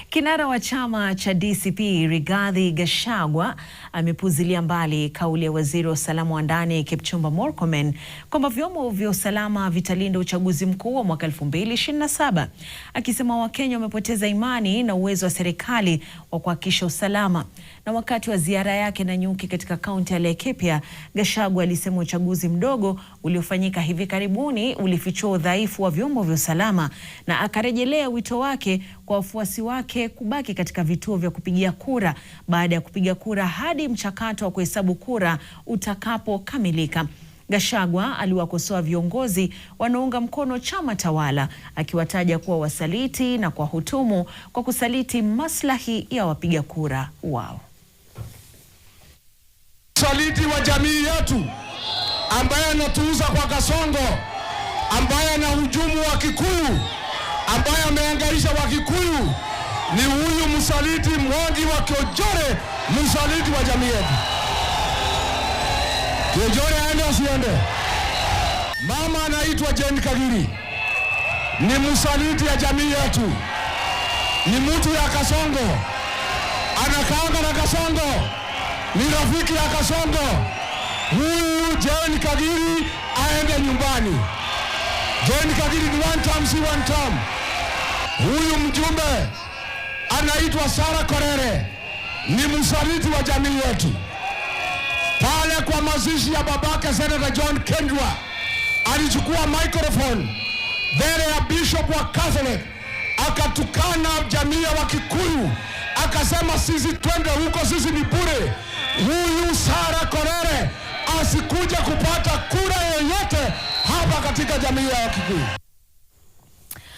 Kinara wa chama cha DCP Rigathi Gachagua amepuuzilia mbali kauli ya waziri wa usalama wa ndani Kipchumba Murkomen kwamba vyombo vya usalama vitalinda uchaguzi mkuu wa mwaka 2027, akisema Wakenya wamepoteza imani na uwezo wa serikali wa kuhakikisha usalama. Na wakati wa ziara yake Nanyuki katika kaunti ya Laikipia, Gachagua alisema uchaguzi mdogo uliofanyika hivi karibuni ulifichua udhaifu wa vyombo vya usalama, na akarejelea wito wake kwa wafuasi wake kubaki katika vituo vya kupigia kura baada ya kupiga kura hadi mchakato wa kuhesabu kura utakapokamilika. Gachagua aliwakosoa viongozi wanaounga mkono chama tawala, akiwataja kuwa wasaliti na kwa hutumu kwa kusaliti maslahi ya wapiga kura wao. Saliti wa jamii yetu ambaye anatuuza kwa kasongo, ambaye ana hujumu wa Kikuyu, ambaye ameangaisha wa Kikuyu, ni huyu msaliti Mwangi wa Kiojore, msaliti wa jamii yetu. Kiojore aende asiende? Mama anaitwa Jane Kagiri, ni msaliti ya jamii yetu, ni mtu ya kasongo, anakaanga na kasongo, ni rafiki ya kasongo. Huyu Jane Kagiri aende nyumbani. Jane Kagiri ni one term, si one term. Huyu mjumbe anaitwa Sarah Korere, ni msaliti wa jamii yetu. Pale kwa mazishi ya babake Senator John Kendwa alichukua microphone mbele ya bishop wa Catholic, akatukana jamii ya Wakikuyu, akasema sisi twende huko, sisi ni bure. Huyu Sarah Korere asikuja kupata kura yoyote hapa katika jamii ya Wakikuyu.